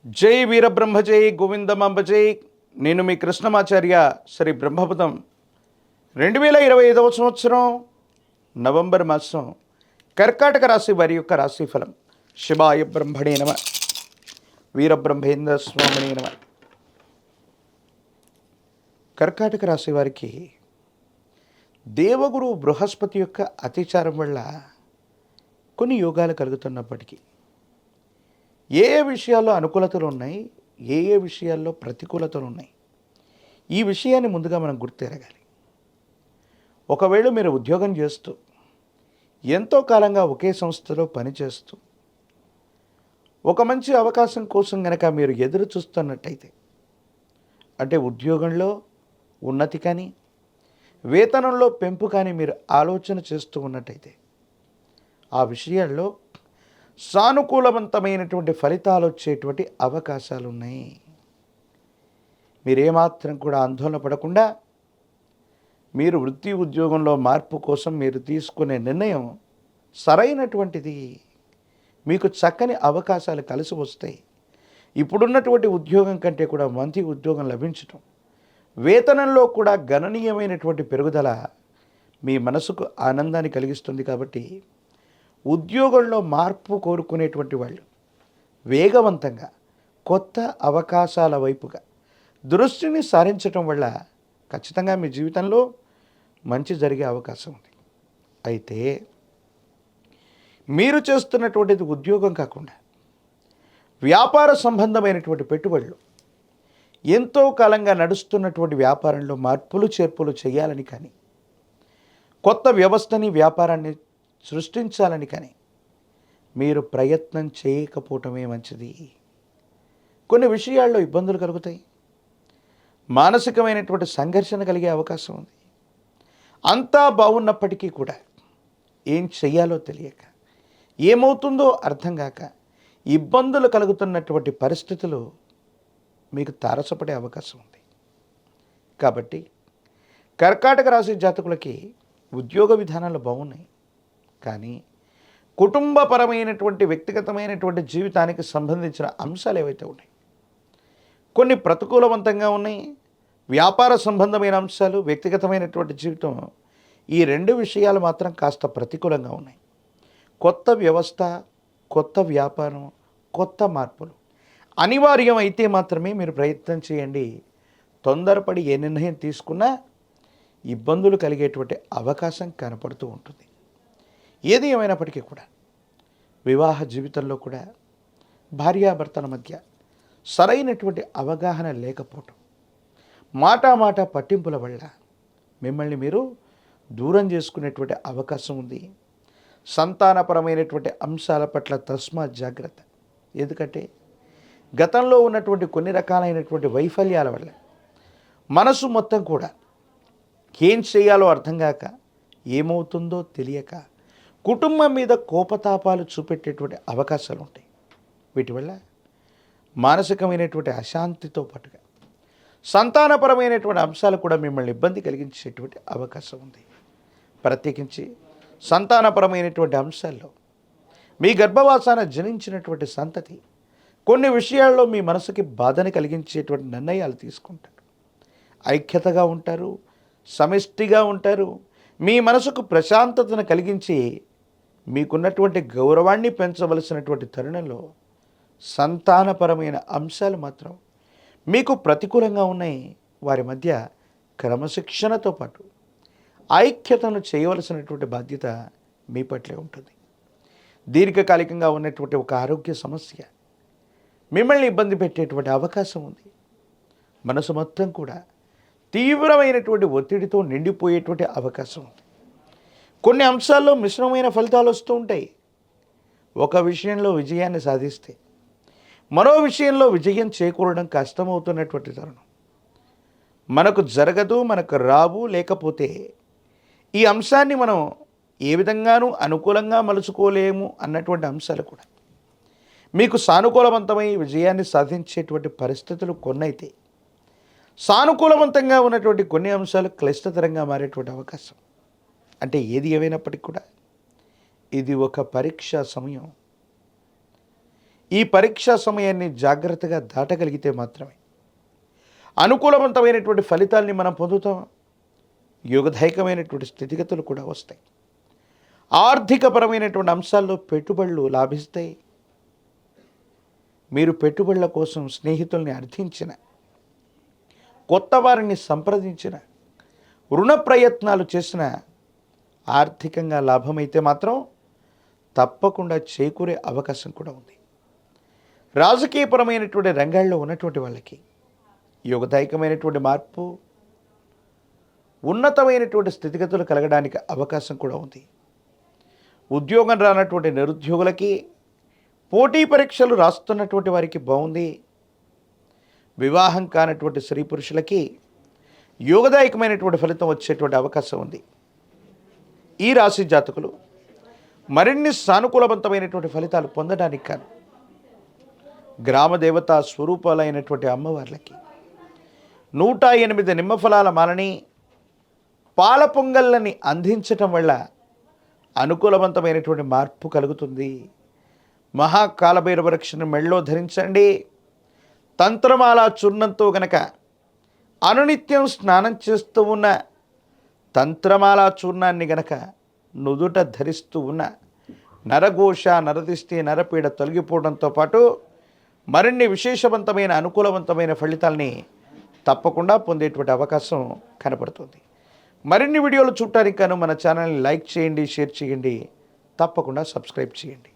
జై వీరబ్రహ్మ జై గోవిందమాంబ జై. నేను మీ కృష్ణమాచార్య. శ్రీ బ్రహ్మపదం 2025 సంవత్సరం నవంబర్ మాసం కర్కాటక రాశి వారి యొక్క రాశిఫలం. శివాయ బ్రహ్మణే నమ, వీరబ్రహ్మేంద్ర స్వామినే నమ. కర్కాటక రాశి వారికి దేవగురు బృహస్పతి యొక్క అతిచారం వల్ల కొన్ని యోగాలు కలుగుతున్నప్పటికీ ఏ ఏ విషయాల్లో అనుకూలతలు ఉన్నాయి, ఏ ఏ విషయాల్లో ప్రతికూలతలు ఉన్నాయి, ఈ విషయాన్ని ముందుగా మనం గుర్తెరగాలి. ఒకవేళ మీరు ఉద్యోగం చేస్తూ ఎంతో కాలంగా ఒకే సంస్థలో పనిచేస్తూ ఒక మంచి అవకాశం కోసం కనుక మీరు ఎదురు చూస్తున్నట్టయితే, అంటే ఉద్యోగంలో ఉన్నతి కానీ వేతనంలో పెంపు కానీ మీరు ఆలోచన చేస్తూ ఉన్నట్టయితే, ఆ విషయాల్లో సానుకూలవంతమైనటువంటి ఫలితాలు వచ్చేటువంటి అవకాశాలు ఉన్నాయి. మీరేమాత్రం కూడా ఆందోళన పడకుండా మీరు వృత్తి ఉద్యోగంలో మార్పు కోసం మీరు తీసుకునే నిర్ణయం సరైనటువంటిది. మీకు చక్కని అవకాశాలు కలిసి వస్తాయి. ఇప్పుడున్నటువంటి ఉద్యోగం కంటే కూడా మంచి ఉద్యోగం లభించటం, వేతనంలో కూడా గణనీయమైనటువంటి పెరుగుదల మీ మనసుకు ఆనందాన్ని కలిగిస్తుంది. కాబట్టి ఉద్యోగంలో మార్పు కోరుకునేటువంటి వాళ్ళు వేగవంతంగా కొత్త అవకాశాల వైపుగా దృష్టిని సారించటం వల్ల ఖచ్చితంగా మీ జీవితంలో మంచి జరిగే అవకాశం ఉంది. అయితే మీరు చేస్తున్నటువంటిది ఉద్యోగం కాకుండా వ్యాపార సంబంధమైనటువంటి పెట్టుబడులు, ఎంతో కాలంగా నడుస్తున్నటువంటి వ్యాపారంలో మార్పులు చేర్పులు చేయాలని కానీ, కొత్త వ్యవస్థని వ్యాపారాన్ని సృష్టించాలని కానీ మీరు ప్రయత్నం చేయకపోవటమే మంచిది. కొన్ని విషయాల్లో ఇబ్బందులు కలుగుతాయి, మానసికమైనటువంటి సంఘర్షణ కలిగే అవకాశం ఉంది. అంతా బాగున్నప్పటికీ కూడా ఏం చెయ్యాలో తెలియక, ఏమవుతుందో అర్థం కాక ఇబ్బందులు కలుగుతున్నటువంటి పరిస్థితులు మీకు తారసపడే అవకాశం ఉంది. కాబట్టి కర్కాటక రాశి జాతకులకి ఉద్యోగ విధానాలు బాగున్నాయి, కానీ కుటుంబపరమైనటువంటి వ్యక్తిగతమైనటువంటి జీవితానికి సంబంధించిన అంశాలు ఏవైతే ఉన్నాయి కొన్ని ప్రతికూలవంతంగా ఉన్నాయి. వ్యాపార సంబంధమైన అంశాలు, వ్యక్తిగతమైనటువంటి జీవితం, ఈ రెండు విషయాలు మాత్రం కాస్త ప్రతికూలంగా ఉన్నాయి. కొత్త వ్యవస్థ, కొత్త వ్యాపారం, కొత్త మార్పులు అనివార్యం అయితే మాత్రమే మీరు ప్రయత్నం చేయండి. తొందరపడి ఏ నిర్ణయం తీసుకున్నా ఇబ్బందులు కలిగేటువంటి అవకాశం కనపడుతూ ఉంటుంది. ఏది ఏమైనప్పటికీ కూడా వివాహ జీవితంలో కూడా భార్యాభర్తల మధ్య సరైనటువంటి అవగాహన లేకపోవటం, మాట పట్టింపుల వల్ల మిమ్మల్ని మీరు దూరం చేసుకునేటువంటి అవకాశం ఉంది. సంతానపరమైనటువంటి అంశాల పట్ల తస్మాత్ జాగ్రత్త. ఎందుకంటే గతంలో ఉన్నటువంటి కొన్ని రకాలైనటువంటి వైఫల్యాల వల్ల మనసు మొత్తం కూడా ఏం చేయాలో అర్థం కాక, ఏమవుతుందో తెలియక కుటుంబం మీద కోపతాపాలు చూపెట్టేటువంటి అవకాశాలు ఉంటాయి. వీటి వల్ల మానసికమైనటువంటి అశాంతితో పాటుగా సంతానపరమైనటువంటి అంశాలు కూడా మిమ్మల్ని ఇబ్బంది కలిగించేటువంటి అవకాశం ఉంది. ప్రత్యేకించి సంతానపరమైనటువంటి అంశాల్లో మీ గర్భవాసాన జనించినటువంటి సంతతి కొన్ని విషయాల్లో మీ మనసుకి బాధని కలిగించేటువంటి నిర్ణయాలు తీసుకుంటారు. ఐక్యతగా ఉంటారు, సమిష్టిగా ఉంటారు. మీ మనసుకు ప్రశాంతతను కలిగించి మీకున్నటువంటి గౌరవాన్ని పెంచవలసినటువంటి తరుణంలో సంతానపరమైన అంశాలు మాత్రం మీకు ప్రతికూలంగా ఉన్నాయి. వారి మధ్య క్రమశిక్షణతో పాటు ఐక్యతను చేయవలసినటువంటి బాధ్యత మీ పట్లే ఉంటుంది. దీర్ఘకాలికంగా ఉన్నటువంటి ఒక ఆరోగ్య సమస్య మిమ్మల్ని ఇబ్బంది పెట్టేటువంటి అవకాశం ఉంది. మనసు మొత్తం కూడా తీవ్రమైనటువంటి ఒత్తిడితో నిండిపోయేటువంటి అవకాశం ఉంది. కొన్ని అంశాల్లో మిశ్రమమైన ఫలితాలు వస్తూ ఉంటాయి. ఒక విషయంలో విజయాన్ని సాధిస్తే మరో విషయంలో విజయం చేకూరడం కష్టమవుతున్నటువంటి తరుణం. మనకు జరగదు, మనకు రావు, లేకపోతే ఈ అంశాన్ని మనం ఏ విధంగానూ అనుకూలంగా మలుచుకోలేము అన్నటువంటి అంశాలు కూడా మీకు సానుకూలవంతమై విజయాన్ని సాధించేటువంటి పరిస్థితులు కొన్నైతే, సానుకూలవంతంగా ఉన్నటువంటి కొన్ని అంశాలు క్లిష్టతరంగా మారేటువంటి అవకాశం. అంటే ఏది ఏమైనప్పటికీ కూడా ఇది ఒక పరీక్షా సమయం. ఈ పరీక్షా సమయాన్ని జాగ్రత్తగా దాటగలిగితే మాత్రమే అనుకూలవంతమైనటువంటి ఫలితాల్ని మనం పొందుతాం. యోగదాయకమైనటువంటి స్థితిగతులు కూడా వస్తాయి. ఆర్థికపరమైనటువంటి అంశాల్లో పెట్టుబడులు లాభిస్తాయి. మీరు పెట్టుబడుల కోసం స్నేహితుల్ని అర్థించిన, కొత్త వారిని సంప్రదించిన, రుణ ప్రయత్నాలు చేసిన ఆర్థికంగా లాభమైతే మాత్రం తప్పకుండా చేకూరే అవకాశం కూడా ఉంది. రాజకీయపరమైనటువంటి రంగాల్లో ఉన్నటువంటి వాళ్ళకి యోగదాయకమైనటువంటి మార్పు, ఉన్నతమైనటువంటి స్థితిగతులు కలగడానికి అవకాశం కూడా ఉంది. ఉద్యోగం రానటువంటి నిరుద్యోగులకి, పోటీ పరీక్షలు రాస్తున్నటువంటి వారికి బాగుంది. వివాహం కానటువంటి స్త్రీ పురుషులకి యోగదాయకమైనటువంటి ఫలితం వచ్చేటువంటి అవకాశం ఉంది. ఈ రాశి జాతకులు మరిన్ని సానుకూలవంతమైనటువంటి ఫలితాలు పొందడానికి కాను గ్రామదేవతా స్వరూపాలైనటువంటి అమ్మవార్లకి 108 నిమ్మఫలాల మాలని, పాల పొంగళ్ళని అందించటం వల్ల అనుకూలవంతమైనటువంటి మార్పు కలుగుతుంది. మహాకాలభైరవ రక్షను మెళ్ళో ధరించండి. తంత్రమాల చూర్ణంతో గనక అనునిత్యం స్నానం చేస్తూ ఉన్న తంత్రమాల చూర్ణాన్ని గనక నుదుట ధరిస్తూ ఉన్న నరఘోష, నరదిష్టి, నరపీడ తొలగిపోవడంతో పాటు మరిన్ని విశేషవంతమైన అనుకూలవంతమైన ఫలితాల్ని తప్పకుండా పొందేటువంటి అవకాశం కనపడుతుంది. మరిన్ని వీడియోలు చూడటానికి గాను మన ఛానల్ని లైక్ చేయండి, షేర్ చేయండి, తప్పకుండా సబ్స్క్రైబ్ చేయండి.